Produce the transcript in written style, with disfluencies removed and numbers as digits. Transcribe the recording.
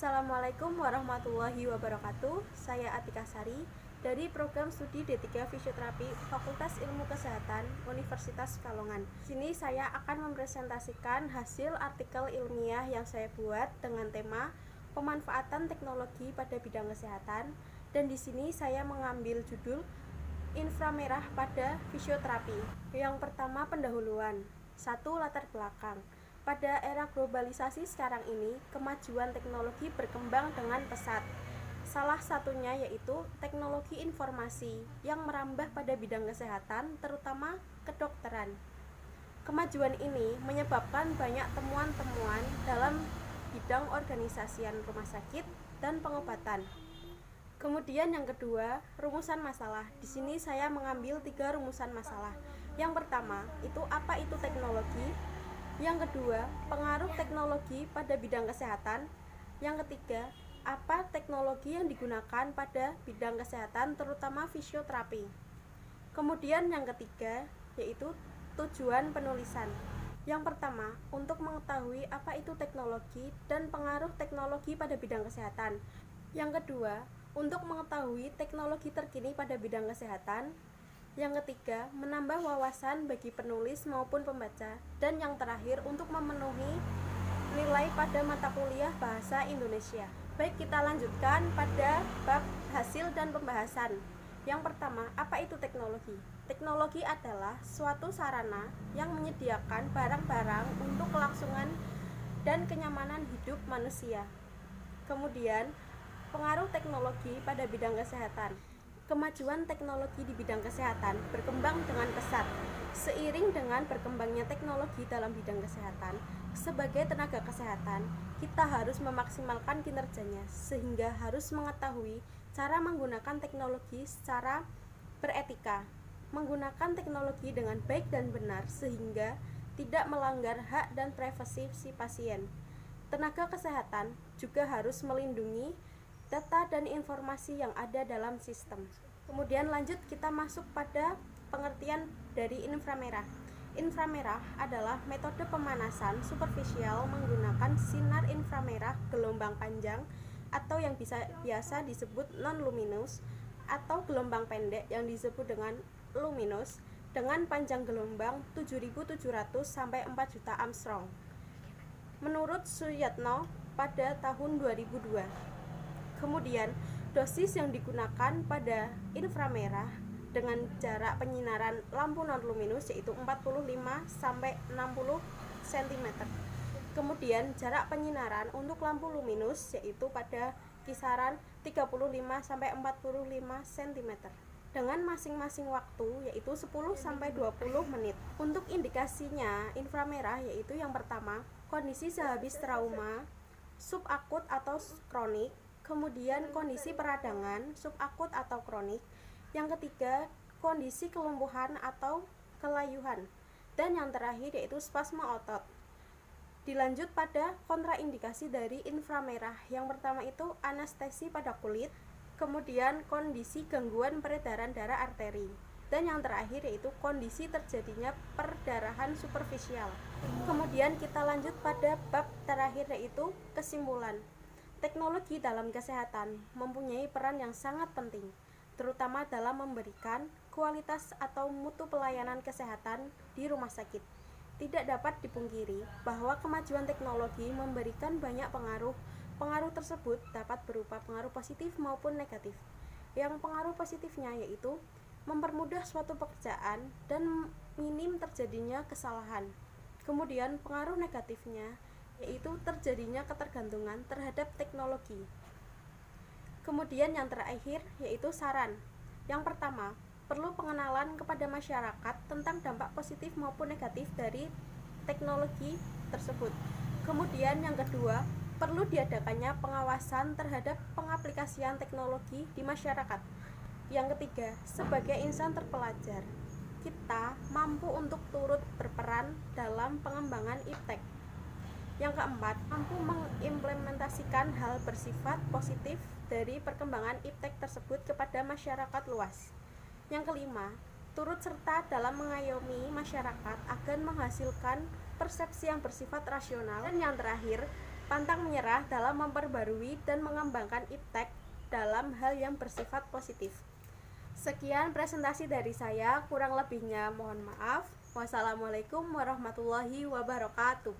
Assalamualaikum warahmatullahi wabarakatuh. Saya Atika Sari dari program studi D3 Fisioterapi Fakultas Ilmu Kesehatan Universitas Pekalongan. Di sini saya akan mempresentasikan hasil artikel ilmiah yang saya buat dengan tema pemanfaatan teknologi pada bidang kesehatan, dan di sini saya mengambil judul inframerah pada fisioterapi. Yang pertama, pendahuluan. 1. Latar belakang. Pada era globalisasi sekarang ini, kemajuan teknologi berkembang dengan pesat. Salah satunya yaitu teknologi informasi yang merambah pada bidang kesehatan, terutama kedokteran. Kemajuan ini menyebabkan banyak temuan-temuan dalam bidang organisasian rumah sakit dan pengobatan. Kemudian yang kedua, rumusan masalah. Di sini saya mengambil 3 rumusan masalah. Yang pertama, itu apa itu teknologi? Yang kedua, pengaruh teknologi pada bidang kesehatan. Yang ketiga, apa teknologi yang digunakan pada bidang kesehatan, terutama fisioterapi. Kemudian yang ketiga, yaitu tujuan penulisan. Yang pertama, untuk mengetahui apa itu teknologi dan pengaruh teknologi pada bidang kesehatan. Yang kedua, untuk mengetahui teknologi terkini pada bidang kesehatan. Yang ketiga, menambah wawasan bagi penulis maupun pembaca. Dan yang terakhir, untuk memenuhi nilai pada mata kuliah Bahasa Indonesia. Baik, kita lanjutkan pada bab hasil dan pembahasan. Yang pertama, apa itu teknologi? Teknologi adalah suatu sarana yang menyediakan barang-barang untuk kelangsungan dan kenyamanan hidup manusia. Kemudian, pengaruh teknologi pada bidang kesehatan. Kemajuan teknologi di bidang kesehatan berkembang dengan pesat. Seiring dengan berkembangnya teknologi dalam bidang kesehatan, sebagai tenaga kesehatan, kita harus memaksimalkan kinerjanya, sehingga harus mengetahui cara menggunakan teknologi secara beretika, menggunakan teknologi dengan baik dan benar, sehingga tidak melanggar hak dan privasi si pasien. Tenaga kesehatan juga harus melindungi data dan informasi yang ada dalam sistem. Kemudian lanjut, kita masuk pada pengertian dari inframerah. Inframerah adalah metode pemanasan superficial menggunakan sinar inframerah gelombang panjang atau yang biasa disebut non-luminous, atau gelombang pendek yang disebut dengan luminous, dengan panjang gelombang 7.700 sampai 4 juta Armstrong. Menurut Suyatno pada tahun 2002. Kemudian, dosis yang digunakan pada inframerah dengan jarak penyinaran lampu non-luminous yaitu 45 sampai 60 cm. Kemudian, jarak penyinaran untuk lampu luminous yaitu pada kisaran 35 sampai 45 cm. Dengan masing-masing waktu yaitu 10 sampai 20 menit. Untuk indikasinya inframerah yaitu yang pertama, kondisi sehabis trauma, subakut atau kronik. Kemudian kondisi peradangan, subakut atau kronik. Yang ketiga, kondisi kelumpuhan atau kelayuhan. Dan yang terakhir yaitu spasme otot. Dilanjut pada kontraindikasi dari inframerah. Yang pertama itu anestesi pada kulit. Kemudian kondisi gangguan peredaran darah arteri. Dan yang terakhir yaitu kondisi terjadinya perdarahan superficial. Kemudian kita lanjut pada bab terakhir yaitu kesimpulan. Teknologi dalam kesehatan mempunyai peran yang sangat penting, terutama dalam memberikan kualitas atau mutu pelayanan kesehatan di rumah sakit. Tidak dapat dipungkiri bahwa kemajuan teknologi memberikan banyak pengaruh. Pengaruh tersebut dapat berupa pengaruh positif maupun negatif. Yang pengaruh positifnya yaitu mempermudah suatu pekerjaan dan minim terjadinya kesalahan. Kemudian pengaruh negatifnya yaitu terjadinya ketergantungan terhadap teknologi. Kemudian yang terakhir yaitu saran. Yang pertama, perlu pengenalan kepada masyarakat tentang dampak positif maupun negatif dari teknologi tersebut. Kemudian yang kedua, perlu diadakannya pengawasan terhadap pengaplikasian teknologi di masyarakat. Yang ketiga, sebagai insan terpelajar, kita mampu untuk turut berperan dalam pengembangan iptek. Yang keempat, mampu mengimplementasikan hal bersifat positif dari perkembangan iptek tersebut kepada masyarakat luas. Yang kelima, turut serta dalam mengayomi masyarakat agar menghasilkan persepsi yang bersifat rasional. Dan yang terakhir, pantang menyerah dalam memperbarui dan mengembangkan iptek dalam hal yang bersifat positif. Sekian presentasi dari saya, kurang lebihnya mohon maaf. Wassalamualaikum warahmatullahi wabarakatuh.